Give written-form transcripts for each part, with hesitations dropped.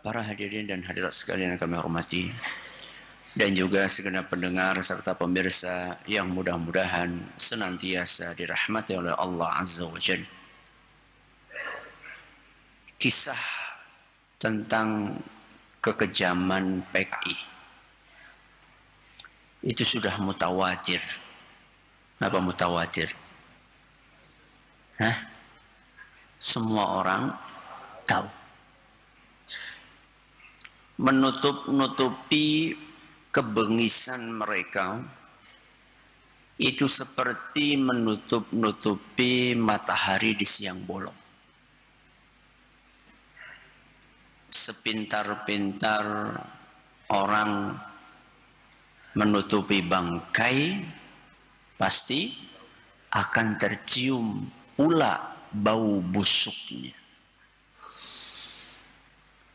para hadirin dan hadirat sekalian yang kami hormati, dan juga segenap pendengar serta pemirsa yang mudah-mudahan senantiasa dirahmati oleh Allah Azza wa Jalla. Kisah tentang kekejaman PKI itu sudah mutawatir. Apa mutawatir? Semua orang tahu. Menutup-nutupi kebengisan mereka itu seperti menutup-nutupi matahari di siang bolong. Sepintar-pintar orang menutupi bangkai, pasti akan tercium pula bau busuknya.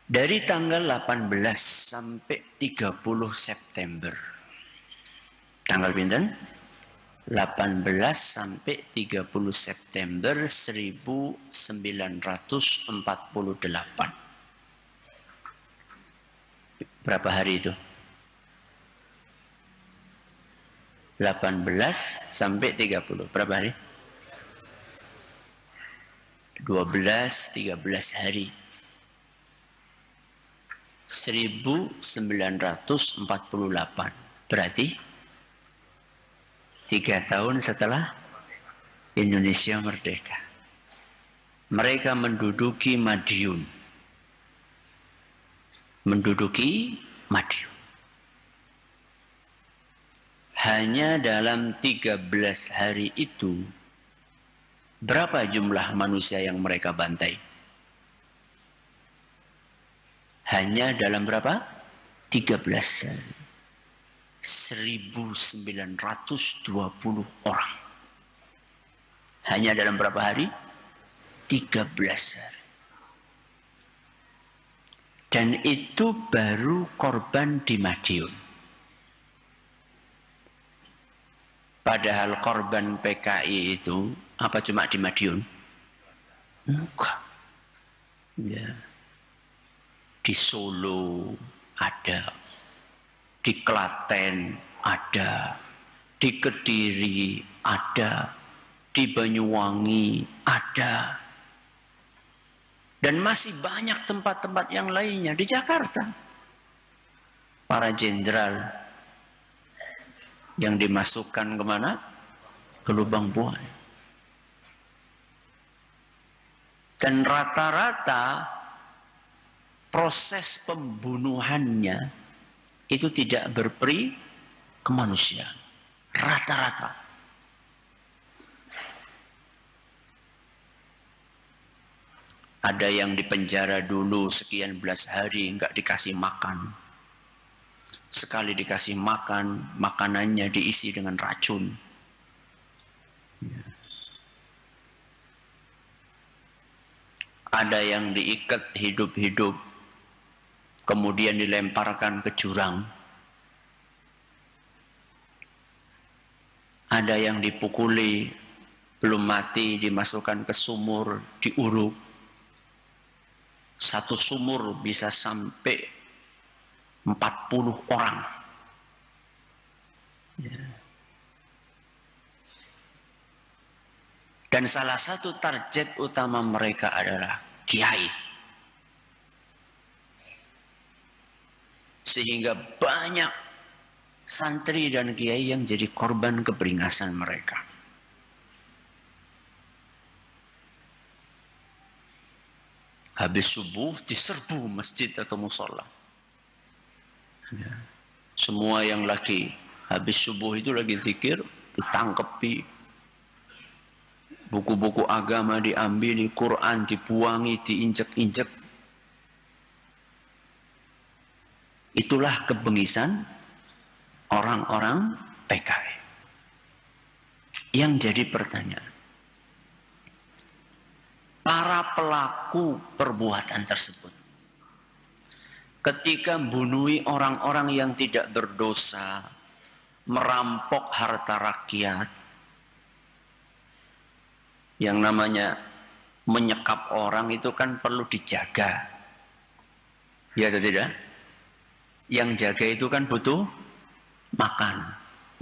Dari tanggal 18 sampai 30 September. Tanggal pinten? 18 sampai 30 September 1948. Berapa hari itu? 18 sampai 30. Berapa hari? 12-13 hari. 1948. Berarti 3 tahun setelah Indonesia merdeka. Mereka menduduki Madiun. Hanya dalam 13 hari itu, berapa jumlah manusia yang mereka bantai? Hanya dalam berapa? 13 hari. 1920 orang. Hanya dalam berapa hari? 13 hari. Dan itu baru korban di Madiun. Padahal korban PKI itu apa cuma di Madiun? Enggak. Ya. Di Solo ada, di Klaten ada, di Kediri ada, di Banyuwangi ada. Dan masih banyak tempat-tempat yang lainnya di Jakarta. Para jenderal yang dimasukkan kemana? Ke lubang buaya. Dan rata-rata proses pembunuhannya itu tidak berperi kemanusiaan. Rata-rata. Ada yang dipenjara dulu sekian belas hari nggak dikasih makan. Sekali dikasih makan, makanannya diisi dengan racun. Ada yang diikat hidup-hidup, kemudian dilemparkan ke jurang. Ada yang dipukuli, belum mati, dimasukkan ke sumur, diuruk. Satu sumur bisa sampai 40 orang. Ya. Dan salah satu target utama mereka adalah kiai. Sehingga banyak santri dan kiai yang jadi korban keberingasan mereka. Habis subuh diserbu masjid atau musola. Ya. Semua yang lagi habis subuh itu lagi zikir, ditangkepi. Buku-buku agama diambil, Quran dibuangi, diinjek-injek. Itulah kebengisan orang-orang PKI. Yang jadi pertanyaan, para pelaku perbuatan tersebut ketika membunuhi orang-orang yang tidak berdosa, merampok harta rakyat, yang namanya menyekap orang itu kan perlu dijaga. Ya atau tidak? Yang jaga itu kan butuh makan.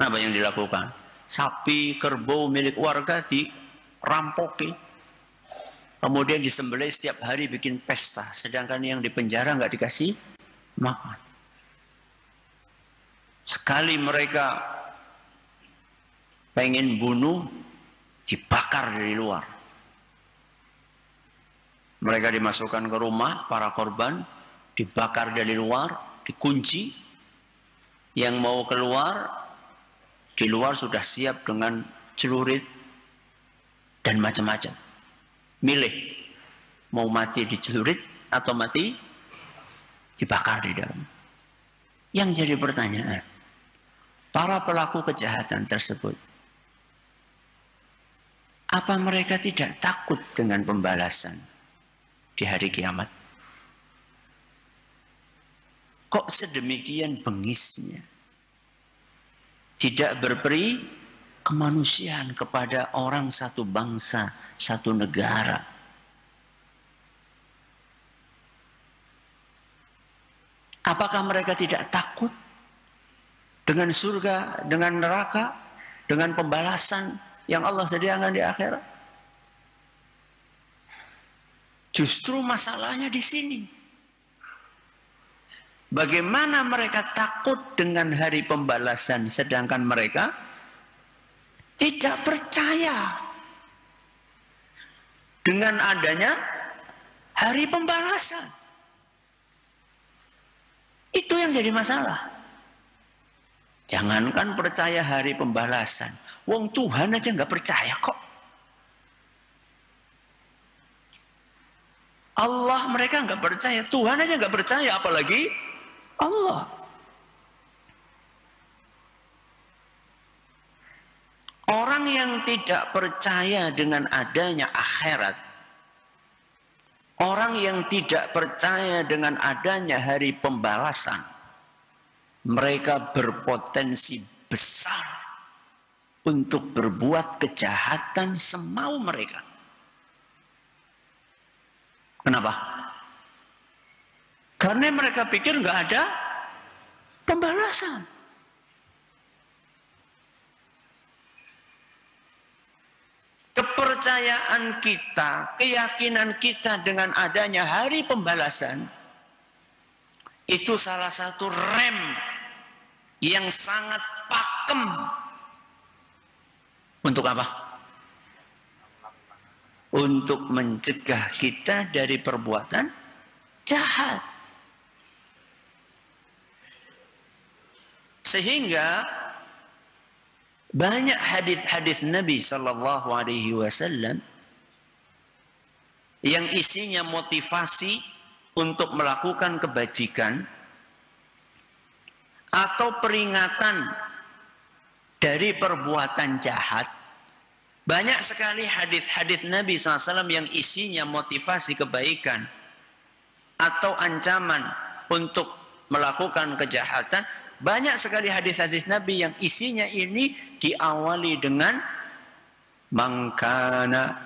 Nah, apa yang dilakukan? Sapi, kerbau milik warga dirampoki. Kemudian disembelih setiap hari bikin pesta. Sedangkan yang di penjara nggak dikasih makan. Sekali mereka pengen bunuh, dibakar dari luar. Mereka dimasukkan ke rumah, para korban, dibakar dari luar, dikunci. Yang mau keluar, di luar sudah siap dengan celurit dan macam-macam. Milih, mau mati di celurit atau mati dibakar di dalam. Yang jadi pertanyaan, para pelaku kejahatan tersebut, apa mereka tidak takut dengan pembalasan di hari kiamat? Kok sedemikian bengisnya? Tidak berperi kemanusiaan kepada orang satu bangsa, satu negara. Apakah mereka tidak takut dengan surga, dengan neraka, dengan pembalasan yang Allah sediakan di akhirat? Justru masalahnya di sini. Bagaimana mereka takut dengan hari pembalasan sedangkan mereka tidak percaya dengan adanya hari pembalasan. Itu yang jadi masalah. Jangankan percaya hari pembalasan. Wong Tuhan aja nggak percaya kok. Allah mereka nggak percaya. Tuhan aja nggak percaya, apalagi Allah. Orang yang tidak percaya dengan adanya akhirat, orang yang tidak percaya dengan adanya hari pembalasan, mereka berpotensi besar untuk berbuat kejahatan semau mereka. Kenapa? Karena mereka pikir nggak ada pembalasan. Kepercayaan kita, keyakinan kita dengan adanya hari pembalasan, itu salah satu rem yang sangat pakem. Untuk apa? Untuk mencegah kita dari perbuatan jahat. Sehingga banyak hadis-hadis Nabi Sallallahu Alaihi Wasallam yang isinya motivasi untuk melakukan kebajikan atau peringatan dari perbuatan jahat. Banyak sekali hadis-hadis Nabi SAW yang isinya motivasi kebaikan atau ancaman untuk melakukan kejahatan. Banyak sekali hadis-hadis Nabi yang isinya ini diawali dengan man kana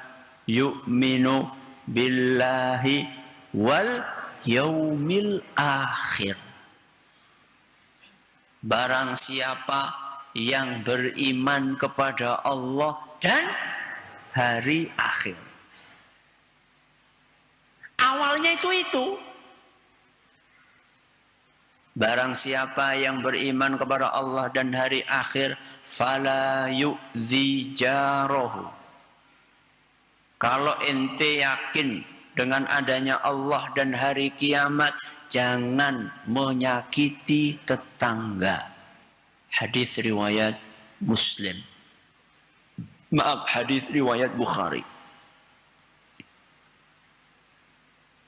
yu'minu billahi wal yaumil akhir. Barang siapa yang beriman kepada Allah dan hari akhir. Awalnya itu. Barang siapa yang beriman kepada Allah dan hari akhir, fala yu'zi jarahu. Kalau ente yakin dengan adanya Allah dan hari kiamat, jangan menyakiti tetangga. Hadis riwayat Muslim. Maaf, hadis riwayat Bukhari.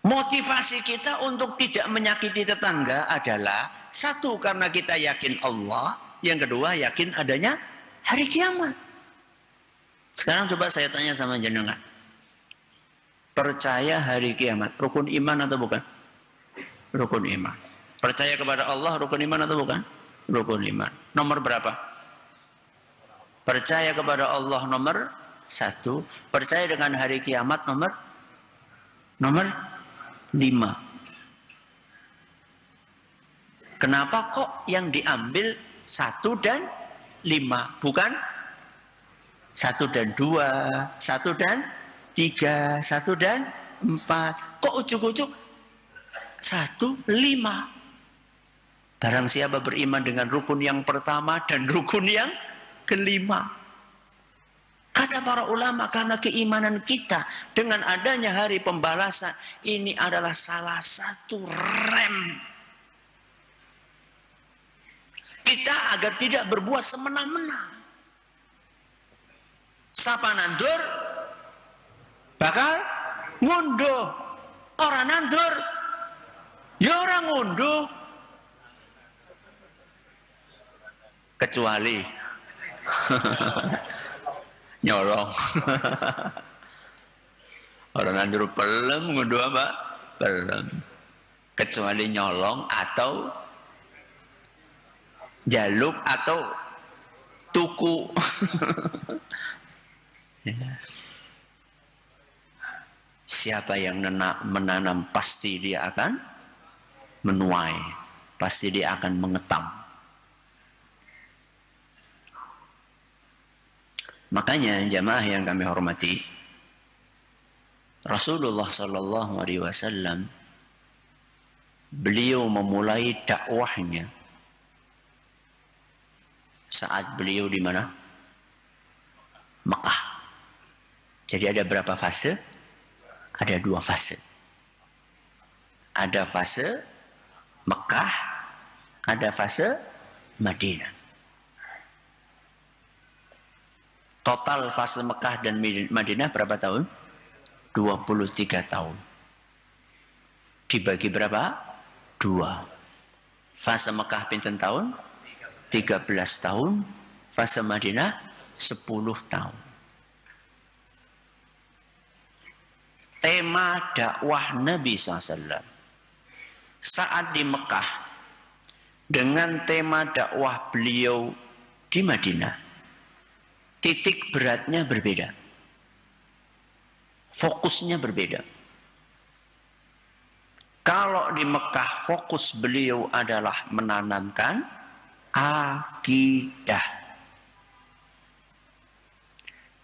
Motivasi kita untuk tidak menyakiti tetangga adalah satu, karena kita yakin Allah. Yang kedua, yakin adanya hari kiamat. Sekarang coba saya tanya sama jenengan. Percaya hari kiamat, rukun iman atau bukan? Rukun iman. Percaya kepada Allah, rukun iman atau bukan? Rukun iman. Nomor berapa? Percaya kepada Allah nomor 1. Percaya dengan hari kiamat nomor 5. Kenapa kok yang diambil 1 dan 5, bukan 1 dan 2, 1 dan 3, 1 dan 4? Kok ujuk-ujuk 1, 5? Barang siapa beriman dengan rukun yang pertama dan rukun yang kelima. Kata para ulama, karena keimanan kita dengan adanya hari pembalasan, ini adalah salah satu rem kita agar tidak berbuat semena-mena. Sapa nandur, bakal ngunduh. Orang nandur, ya orang ngunduh. Kecuali nyolong. Orang nandur pelem, ngunduh apa? Pelem. Kecuali nyolong atau jaluk atau tuku. Siapa yang menanam pasti dia akan menuai, pasti dia akan mengetam. Makanya jamaah yang kami hormati, Rasulullah Sallallahu Alaihi Wasallam beliau memulai dakwahnya saat beliau di mana? Mekah. Jadi ada berapa fase? Ada 2 fase. Ada fase Mekah, ada fase Madinah. Total fase Mekah dan Madinah berapa tahun? 23 tahun. Dibagi berapa? 2. Fase Mekah pinten tahun? 13 tahun. Fase Madinah 10 tahun. Tema dakwah Nabi SAW saat di Mekah dengan tema dakwah beliau di Madinah, titik beratnya berbeda. Fokusnya berbeda. Kalau di Mekah fokus beliau adalah menanamkan akidah.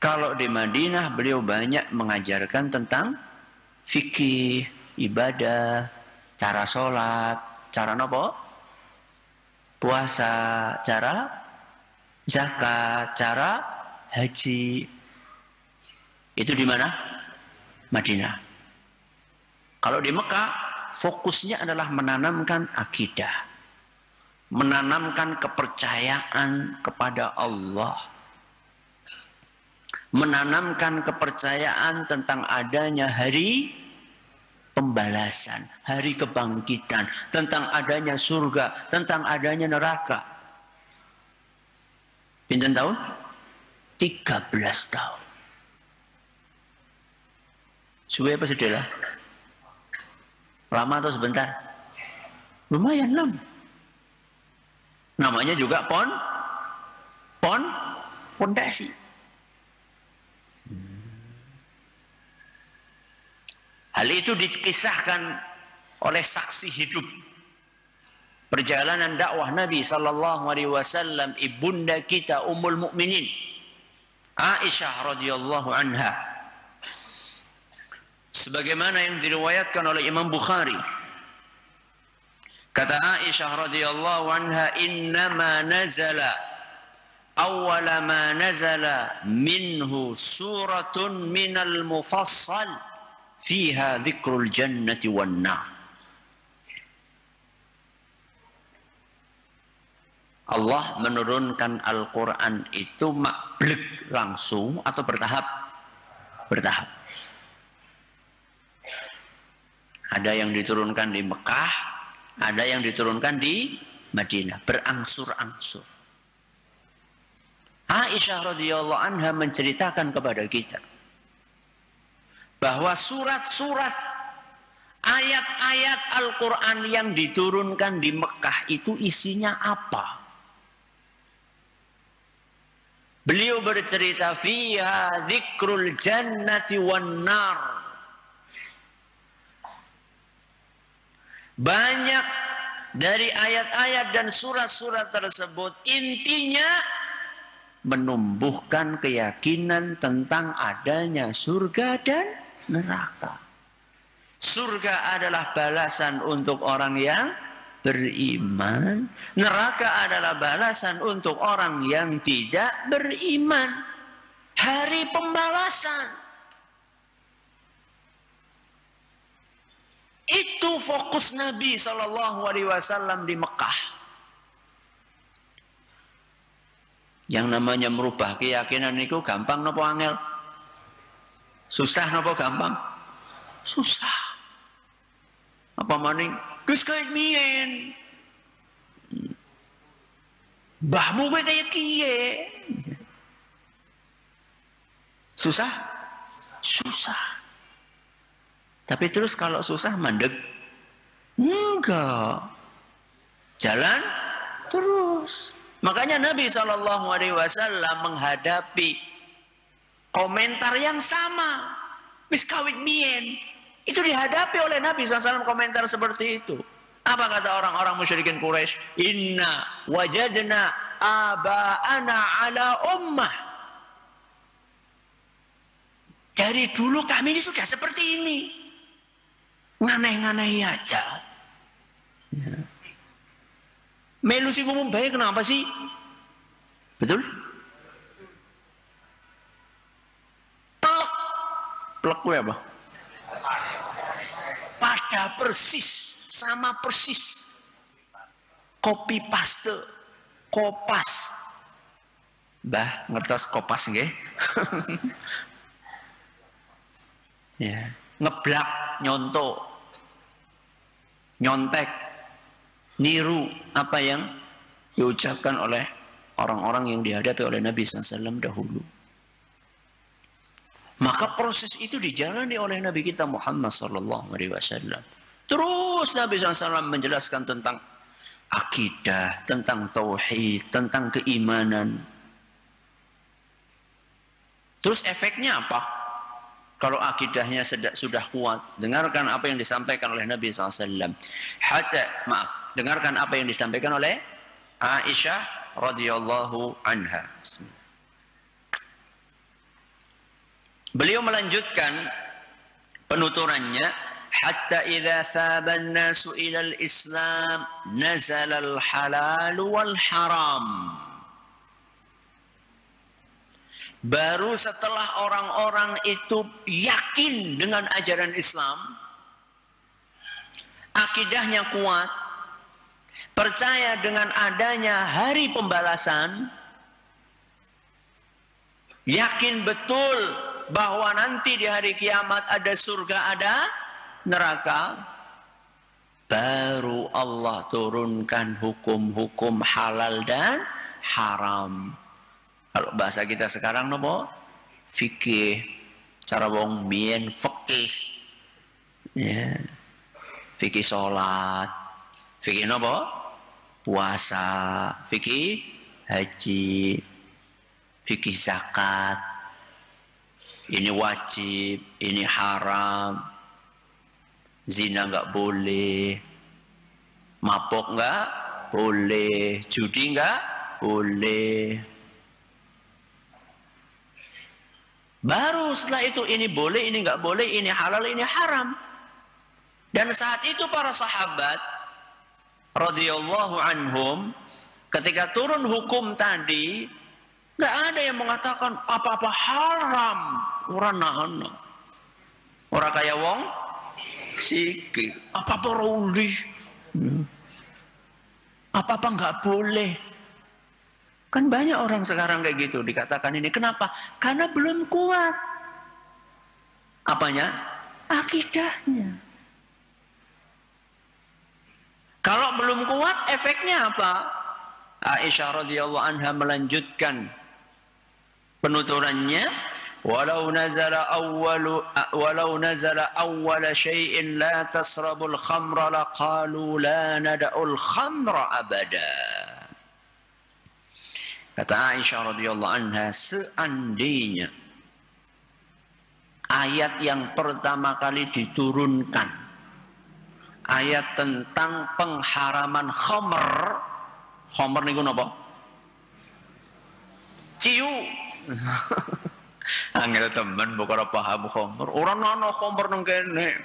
Kalau di Madinah beliau banyak mengajarkan tentang fikih, ibadah, cara sholat, cara nopo, puasa, cara zakat, cara haji. Itu di mana? Madinah. Kalau di Mekah fokusnya adalah menanamkan akidah, menanamkan kepercayaan kepada Allah, menanamkan kepercayaan tentang adanya hari pembalasan, hari kebangkitan, tentang adanya surga, tentang adanya neraka. Pinten tahun? 13 tahun. Suwe apa sedela? Lama atau sebentar? Lumayan lama. Namanya juga pondasi. Hal itu dikisahkan oleh saksi hidup perjalanan dakwah Nabi sallallahu alaihi wasallam, ibunda kita Ummul Mukminin Aisyah radhiyallahu anha. Sebagaimana yang diriwayatkan oleh Imam Bukhari. Kata Aisyah radhiyallahu anha, "Innama nazala awwala ma nazala minhu suratun minal mufassal fiha dzikrul jannati wan nar." Allah menurunkan Al-Quran itu mablek langsung atau bertahap? Bertahap. Ada yang diturunkan di Mekah, ada yang diturunkan di Madinah, berangsur-angsur. Aisyah radhiyallahu anha menceritakan kepada kita bahwa surat-surat ayat-ayat Al-Quran yang diturunkan di Mekah itu isinya apa? Beliau bercerita, fiha dzikrul jannati wan nar. Banyak dari ayat-ayat dan surat-surat tersebut intinya menumbuhkan keyakinan tentang adanya surga dan neraka. Surga adalah balasan untuk orang yang beriman. Neraka adalah balasan untuk orang yang tidak beriman. Hari pembalasan. Itu fokus Nabi SAW di Mekah. Yang namanya merubah keyakinan itu gampang nopo angel? Susah nopo gampang? Susah. Apa maning? Gus kayak mien. Mbahmu kayak kiye. Susah? Susah. Tapi terus kalau susah mandek? Enggak. Jalan terus. Makanya Nabi SAW menghadapi komentar yang sama. Wis kawit mien. Itu dihadapi oleh Nabi SAW komentar seperti itu. Apa kata orang-orang musyrikin Quraisy? Inna wajadna aba'ana ala ummah. Dari dulu kami ini sudah seperti ini. Nganeh-nganeh aja. Ya. Melu si umum baik kenapa sih? Betul? Plek. Plek gue apa? Pada persis. Sama persis. Copy paste. Kopas. Mbah, ngertos kopas nggih? Ya. Ngeblak, nyontok. Nyontek. Niru apa yang diucapkan oleh orang-orang yang dihadapi oleh Nabi SAW dahulu. Maka proses itu dijalani oleh Nabi kita Muhammad SAW. Terus Nabi SAW menjelaskan tentang akidah, tentang tauhid, tentang keimanan. Terus efeknya apa? Kalau akidahnya sudah kuat, dengarkan apa yang disampaikan oleh Nabi SAW. Dengarkan apa yang disampaikan oleh Aisyah radhiyallahu anha. Beliau melanjutkan penuturannya, hatta idza saban nasu ila al-islam nazala al-halal wal haram. Baru setelah orang-orang itu yakin dengan ajaran Islam, akidahnya kuat, percaya dengan adanya hari pembalasan, yakin betul bahwa nanti di hari kiamat ada surga, ada neraka, baru Allah turunkan hukum-hukum halal dan haram. Kalau bahasa kita sekarang nopo? Fikih. Cara wong mien fikih. Ya. Fikih salat. Fikih nopo? Puasa. Fikih haji. Fikih zakat. Ini wajib, ini haram. Zina enggak boleh. Mabok enggak boleh. Judi enggak boleh. Baru setelah itu ini boleh, ini enggak boleh, ini halal, ini haram. Dan saat itu para sahabat radhiyallahu anhum ketika turun hukum tadi, enggak ada yang mengatakan apa-apa haram. Ora nahana. Ora kaya wong siki, apa-apa ruli. Apa-apa enggak boleh. Kan banyak orang sekarang kayak gitu dikatakan ini. Kenapa? Karena belum kuat. Apanya? Akidahnya. Kalau belum kuat, efeknya apa? Aisyah radhiyallahu anha melanjutkan penuturannya. Walau nazala awwala syai'in la tasrabul khamra laqalu la nada'ul khamra abada. Kata Aisyah radhiyallahu anha, seandainya ayat yang pertama kali diturunkan, ayat tentang pengharaman khamr. Khamr niku napa? Ciu. Angel temen bukan paham khamr. Orang ana khamr nang kene.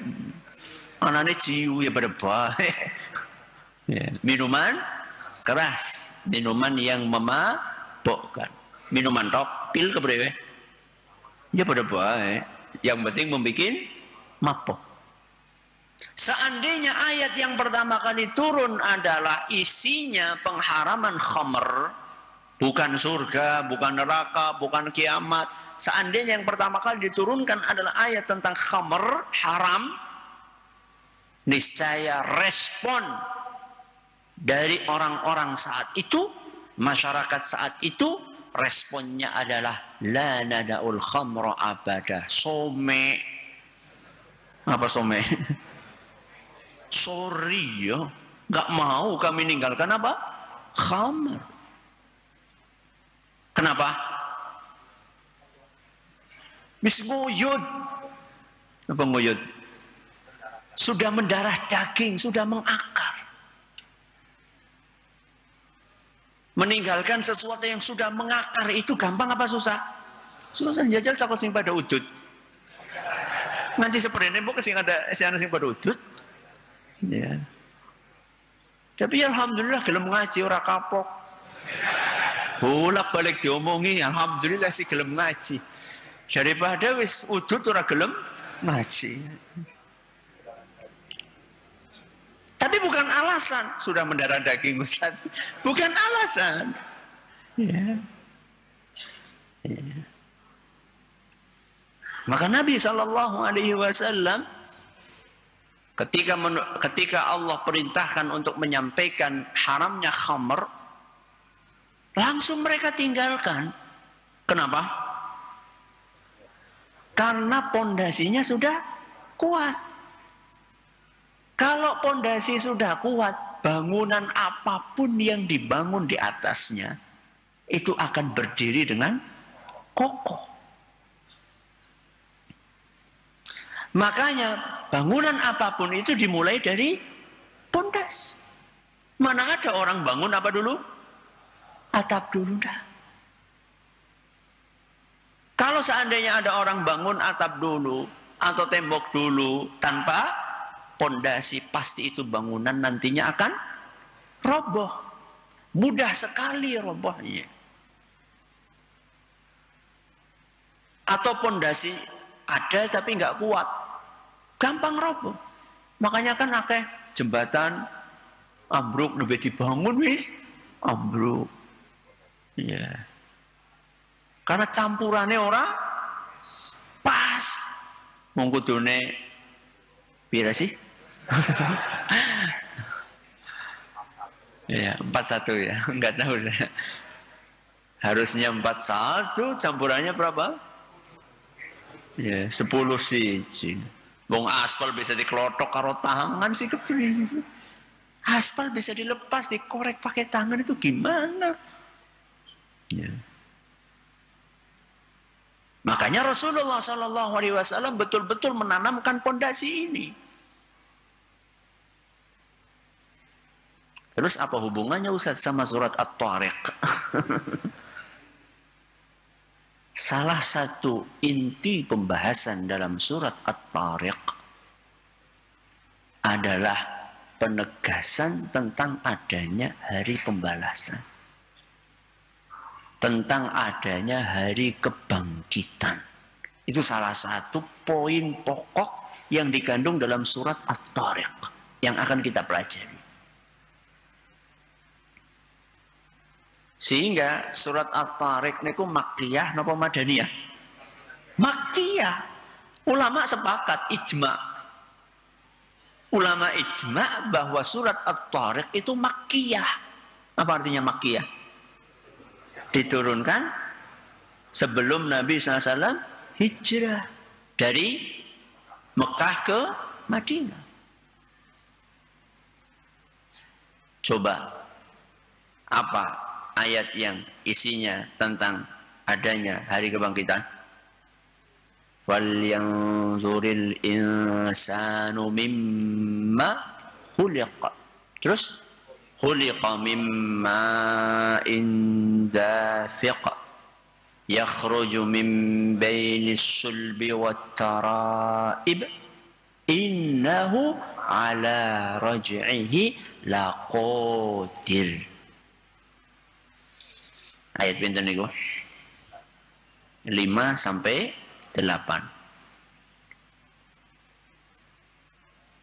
Anane ciu ya pada bae. Ya, minuman keras, minuman yang memabukkan. Minuman tok, pil kepriwe? Ya pada bae. Yang penting membuat mabuk. Seandainya ayat yang pertama kali turun adalah isinya pengharaman khamr, bukan surga, bukan neraka, bukan kiamat. Seandainya yang pertama kali diturunkan adalah ayat tentang khamr, haram, niscaya respon dari orang-orang saat itu, masyarakat saat itu, responnya adalah la nada'ul khamra abada. Some. Apa some? Sorry ya, nggak mau kami ninggalkan apa? Khamr. Kenapa? Mismuyud. Apa nguyud? Sudah mendarah daging, sudah mengakar. Meninggalkan sesuatu yang sudah mengakar itu gampang apa susah? Susah. Jajal takut sing pada udut. Nanti seperti ini bukan sing ada sing pada udut. Ya. Tapi alhamdulillah gelem ngaji ora kapok. Bolak balik diomongi, alhamdulillah sih gelem ngaji. Daripada wis udut ora gelem ngaji. Tapi bukan alasan sudah mendarah daging Ustaz. Bukan alasan. Ya. Ya. Maka Nabi SAW ketika Allah perintahkan untuk menyampaikan haramnya khamr, langsung mereka tinggalkan. Kenapa? Karena pondasinya sudah kuat. Kalau pondasi sudah kuat, bangunan apapun yang dibangun di atasnya itu akan berdiri dengan kokoh. Makanya bangunan apapun itu dimulai dari pondasi. Mana ada orang bangun apa dulu? Atap dulu dah. Kalau seandainya ada orang bangun atap dulu atau tembok dulu tanpa pondasi, pasti itu bangunan nantinya akan roboh. Mudah sekali robohnya. Atau pondasi ada tapi nggak kuat, gampang roboh. Makanya kan akeh jembatan ambruk lebih dibangun wis ambruk. Ya. Karena campurannya orang pas. Mongkudune pira sih? Ya, 41 ya. Enggak tahu saya. Harusnya 41, campurannya berapa? Ya, 10 siji. Wong aspal bisa dikelotok karo tangan sih kepriye. Aspal bisa dilepas, dikorek pakai tangan itu gimana? Ya. Makanya Rasulullah SAW betul-betul menanamkan pondasi ini. Terus apa hubungannya Ustaz sama surat At-Tariq? Salah satu inti pembahasan dalam surat At-Tariq adalah penegasan tentang adanya hari pembalasan. Tentang adanya hari kebangkitan. Itu salah satu poin pokok yang dikandung dalam surat At-Tariq yang akan kita pelajari. Sehingga surat At-Tariq niku makkiyah napa madaniyah? Makkiyah. Ulama sepakat ijma. Ulama ijma bahwa surat At-Tariq itu makkiyah. Apa artinya makkiyah? Diturunkan sebelum Nabi SAW hijrah dari Mekah ke Madinah. Coba apa ayat yang isinya tentang adanya hari kebangkitan? Wal yanzuril insanu mimma khuliqa. Terus khuliqa mimma dafiq yakhruju min bainis sulbi wat tara'ib innahu ala raj'ihi laqadir. Ayat pinten niku? 5 sampai 8.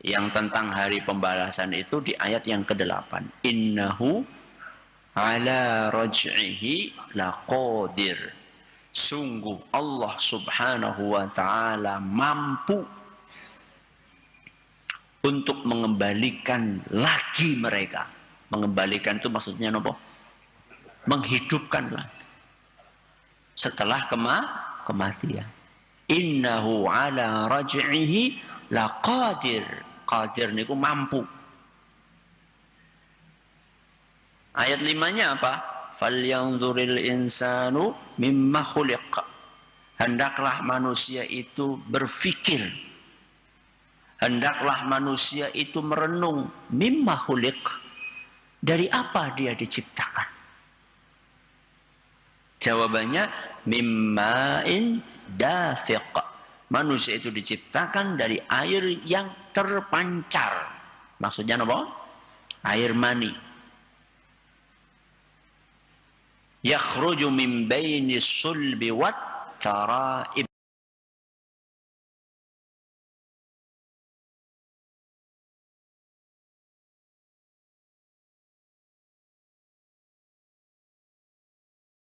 Yang tentang hari pembalasan itu di ayat yang ke-8. Innahu ala raj'ihi laqadir. Sungguh Allah subhanahu wa ta'ala mampu untuk mengembalikan lagi mereka. Mengembalikan itu maksudnya apa? Menghidupkan lagi. Setelah kematian. Innahu ala raj'ihi laqadir. Qadir niku mampu. Ayat 5-nya apa? Falyanzuril insanu mimma khuliq. Hendaklah manusia itu berfikir. Hendaklah manusia itu merenung mimma khuliq. Dari apa dia diciptakan? Jawabannya mimma'in dafiq. Manusia itu diciptakan dari air yang terpancar. Maksudnya apa? Air mani. Yakhruju min bainis sulbi wat tara'ib.